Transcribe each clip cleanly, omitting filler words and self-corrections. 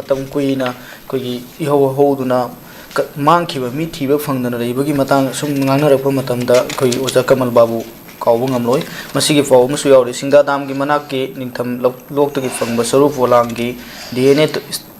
matam kuina koi iho hoduna mangkiba mi thiba phangdana reibagi matang sum nganarapa matamda koi oja kamal babu kaubang amloi masigi faw musu yauri singda dam gi manaki ningtham lokta gi phangba saru polang gi DNA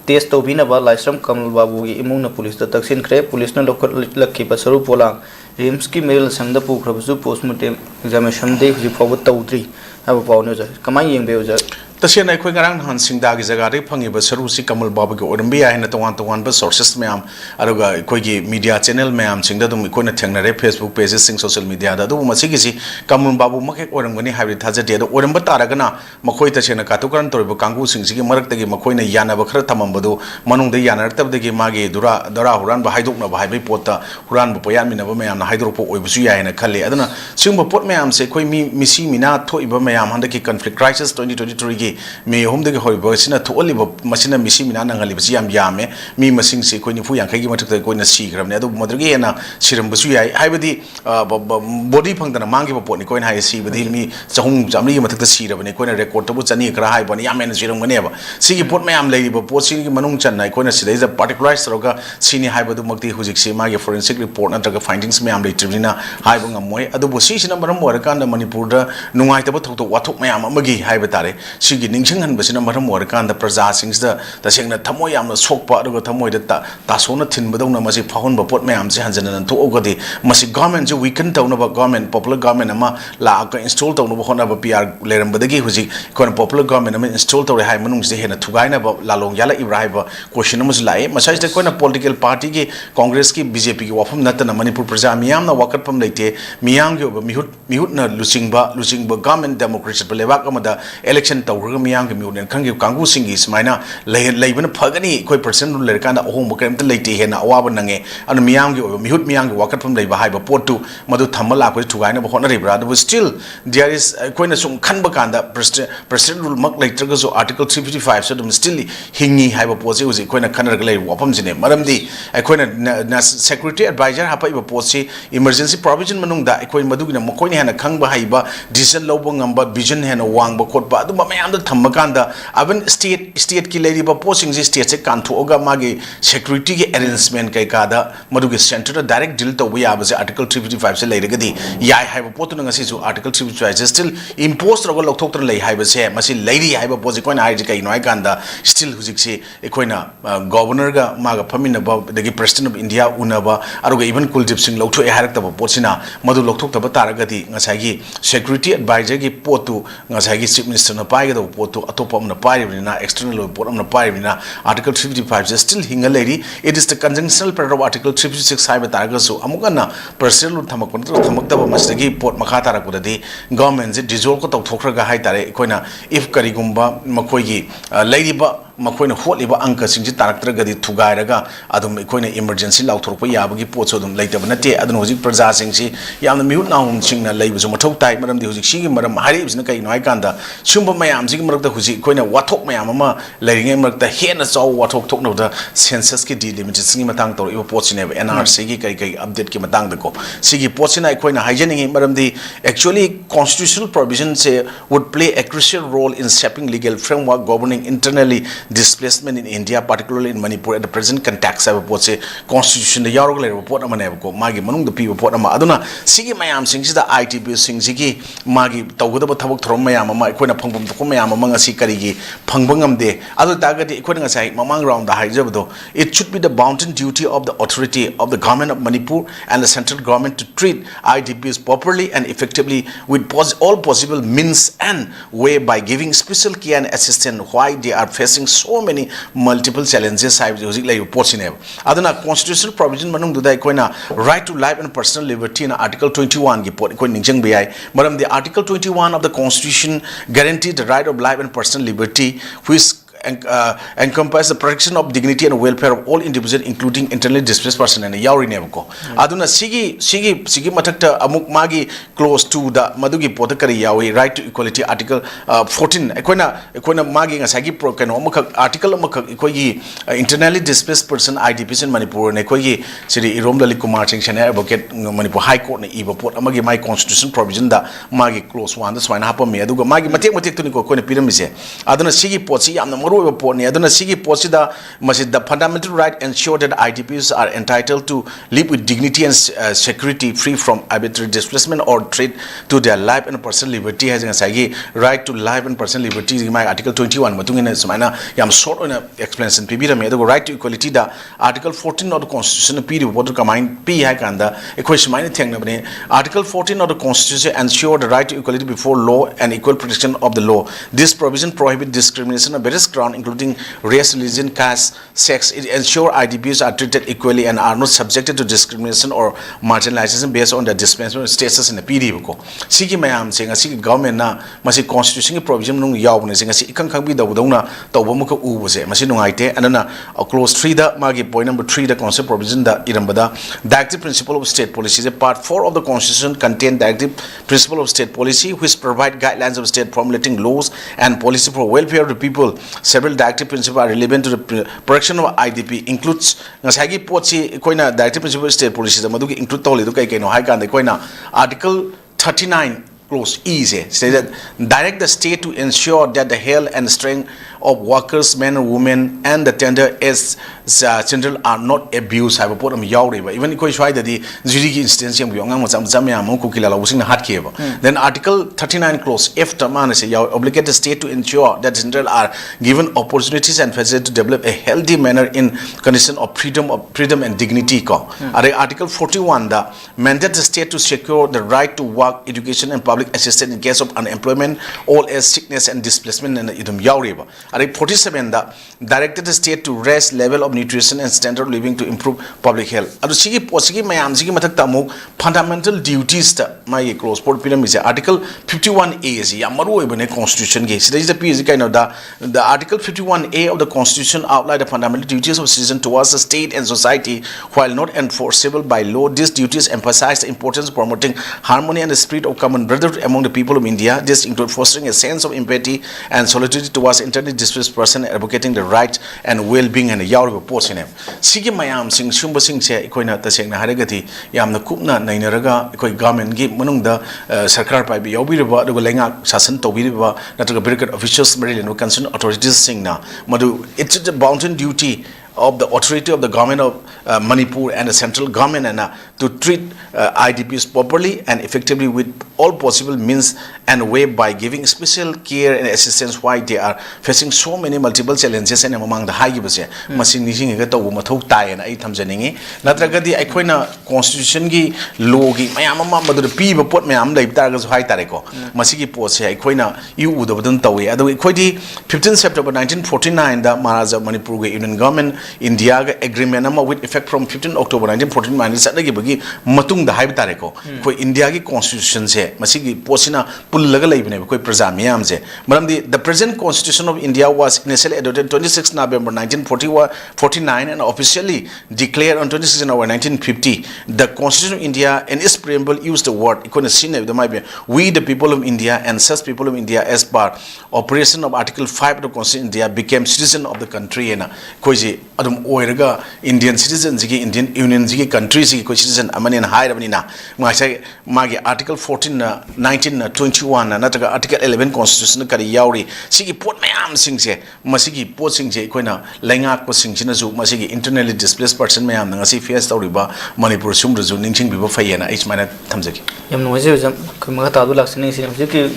test to bina ba laisram kamal babu gi imungna police da taksin kre police na lakki ba saru polang rims ki mail sangda pukhrabu postmortem examination de ji faw tawdri aba pawne ja kamai yengbe oja तसेना अखोई ngarang han singda gi jaga रे phangi ba saru si kamal babu gi orambi ya hena tongan ba sources ma'am aruga अखोई gi media channel ma'am singda dum ikoi na thengna re Facebook pages sing social media da du masi gi si kamal babu make orangani habi thaja de oramba taraga na makoi tasena katukaran toribo kangu sing si gi marak tagi makoi na yana ba khara thamam badu manung de yana tab de gi magi dura huran ba haiduk na ba haibai pota huran ba poyan mina ba ma'am na haiduk po oibusu ya hena khalle aduna singba pot ma'am se koi misi mina thoiba ma'am handa ki conflict crisis 2023 gi me home de hoi bo sina tholi bo masina misi mina nangali bisi yam yame mi masing se koi ni fu yang khai gi mathak koi na si gram ne adu modrgi na siram busu yai haibadi body phangdana mangi bo pot ni koi na hai si badi mi chahung jamri gi mathak ta si rabani koi na record to bu chani kra hai bani yam en siram gane ba si gi pot mayam lei bo pot si gi manung chan nai koi na sidai za particularized roga sini haibadu makti hujik si magi forensic report na traga findings mayam lei tribina hai bo ngamoi adu bo si sina maram war kan da manipur da nungai ta ba thok to wathok mayam amagi hai batare si gi ningsing han basina maram war kan da praja sings da taseng na thamoi yam na sokpa aduga thamoi da ta sona thin badau na masi phahon ba pot mayam se hanjana nan to ogadi masi government je weaken taw na ba government popular government ama la ka install taw no ba hona ba PR leram badagi huji kon popular government ama install taw hai manung se hena thugai na ba lalong yala ibrahim ba question mus lai masai te kona political party ki congress ki BJP ki wafam nat na manipur praja miyam na wakat pam leite miyam ge ba mihut na lusingba government democracy lewak ama da election taw ru miyam ge miuden khangi kangu singi smaina leibana phagani koi person ru ler kana ohong ba kemta leite hena awa nange anu miyam ge miyam ge wakat pam leiba hai ba potu madu thamala ko thugai na ba hona rebra but still there is koina sum khan ba kanda president rule mak later so article 355 so dum still hingi hai ba pose uji koina khanar ga lei wapam jine maramdi koina security advisor hapa ba pose emergency provision manung da koi madu na makoi hena khang ba hai ba decision lobo ngamba vision hena wang ba khot ba adu ma mayam da thamma kanda aben state ki lei ba posing ji state se kan thoga magi security ki arrangement kai ka da madu ge center da direct deal to we have article 355 se lei regadi yai hai ba potu ngasi su article 355 still imposed rogo lokthok tra lei hai ba se masi leiri hai ba poji koina hai ji kai noi kanda still hujik se ekoina governor ga maga famina ba dagi president of india unaba aruga even kuldip singh lokthok e harak ta ba pochina madu lokthok ta ba taragadi ngasai gi security advisor gi potu ngasai gi chief minister na pai ga potu atopam na pai na external report na pai na article 355 is still hinga leiri it is the conjunctional part of article 356 hai ba taraga so amuka na personal thamak da ba masdagi pot makha tarak budadi government je dissolve ko tawthokra ga hai tare koina if karigumba makoi gi leiri ba makoina hotliba angka singji taraktra gadi thugairaga adum ikoina emergency lauthorpa yabagi potso adum leitaba nate adun hojik praja singsi yamna mihut naum singna leibusu mathau tai maramdi hojik sigi maram hari bisna kai noi kanda sumba mayam sigi marakta hojik ikoina wathok mayam ama leiringe marakta hena chaw wathok thokno da census ki delimited singi matang tor ibo potsine NRC gi kai update ki matang da ko sigi potsina ikoina hygienic maramdi actually constitutional provisions would play a crucial role in shaping legal framework governing internally displacement in India, particularly in Manipur, at the present context of the constitution. The Yarogler report Amaneko, Magi Manung, the people report Amaduna, Sigi Mayam sings the ITB sings Zigi, Magi, Tawuda Tabuk Tromayama, Quena Pungum, Tokomayama, Manga Sikarigi, Pangungam de, other target equating aside, Mamang round the Hijabdo. It should be the bounden duty of the authority of the government of Manipur and the central government to treat ITBs properly and effectively with all possible means and way by giving special care and assistance why they are facing so many multiple challenges I was like reports in adana constitutional provision manung du dai koina right to life and personal liberty in article 21 gi pot ko ningjang bi ai maram the article 21 of the constitution guaranteed the right of life and personal liberty which encompass the protection of dignity and welfare of all individuals including internally displaced person and yauri nevko aduna sigi mathakta amuk magi close to the madugi potakari yawi right to equality article 14 ekoina magi ngasagi pro kano amuk article amuk ekogi internally displaced person IDPs in Manipur ne ekogi siri Irom Lali Kumar Singh Chana advocate Manipur High Court ne iba pot amagi my constitution provision da magi close one the swine hapa me aduga magi matek tuni ko koina piramise aduna sigi pot si yamna maru poni aduna sigi posida masid the fundamental right ensure that IDPs are entitled to live with dignity and security free from arbitrary displacement or threat to their life and personal liberty has a right to life and personal liberty in my article 21 matungina sumaina yam short on explanation pibira me the right to equality da article 14 of the constitution piri bodu kamain pi hai kanda equation mine thengna bane article 14 of the constitution ensure the right to equality before law and equal protection of the law. This provision prohibits discrimination on various grounds including race, religion, caste, sex. It ensures IDPs are treated equally and are not subjected to discrimination or marginalization based on their displacement status in the period. Sigi mayam saying a sigi government na masi constitution provision nung yaw saying a si ikang kang bi da udona to bomuka u was masi nung aite and na a clause 3 da magi point number 3 the concept provision da irambada the active principle of state policy. The part 4 of the constitution contains the active principle of state policy which provide guidelines of state formulating laws and policy for welfare of the people. Several directive principles are relevant to the protection of IDP includes ngasagi pochi koina directive principle of state policy da madugi include toli do kai no hai kan koina article 39 clause E say that direct the state to ensure that the health and strength of workers, men and women, and the tender as children are not abused. Have a put them yawriba. Even if you that the judicial instance of young then Article 39 clause F term say obligate the state to ensure that children are given opportunities and facilities to develop a healthy manner in condition of freedom and dignity. Article 41 the mandate the state to secure the right to work, education, and public assistance in case of unemployment, all as sickness and displacement and idum yawriba. Article 47 the directed the state to raise level of nutrition and standard of living to improve public health. Adu sigi posigi mayam sigi mathak tamu fundamental duties ta my close port pyramid Article 51A is yamaru ibane constitution ge sida is the PZ kind of the Article 51A of the constitution outline the fundamental duties of citizen towards the state and society. While not enforceable by law, these duties emphasize the importance of promoting harmony and the spirit of common brotherhood among the people of India. This include fostering a sense of empathy and solidarity towards internally displaced person, advocating the rights and well-being and the yauriba portion. Sigi mayam sing shumba sing se ikoina taseng na haragati yamna kupna nainaraga ikoi government gi manungda sarkar pai bi yobiriba adugo lenga sasan tobiriba nataga bureaucrat officials marilino concerned authorities sing na madu it's the bounden duty of the authority of the government of Manipur and the central government and to treat IDPs properly and effectively with all possible means and way by giving special care and assistance while they are facing so many multiple challenges and among the high gibase machine nising ga to mathok tai and ai thamjaningi natragadi aikoina constitution gi law gi mayam ma madu pi ba pot mayam lai targa hai tare ko masigi pot se aikoina yu udabadun tawi adu aikoidi 15 September 1949 the Maharaja Manipur Union government India agreement with effect from 15 October 1949 matung da haiba tare ko koi India ki constitution se masigi posina pullaga laibne koi praja miyam je maramdi the present constitution of India was initially adopted 26 November 1949 and officially declared on 26 November 1950. The constitution of India and its preamble used the word we the people of India and such people of India as part operation of Article 5 of the Constitution of India became citizen of the country and koji adum oiraga Indian citizens gi Indian Union gi countries gi citizen amani na hairabani na ngai magi Article 14 1921 nataga Article 11 Constitution kari yauri sigi pot mayam singse masigi pot singse koina laingak ko singsina ju masigi internally displaced person mayam ngasi face tawriba Manipur sum ju ningching biba fayena ich mana thamjaki yam noise jam kamaga tadu laksini si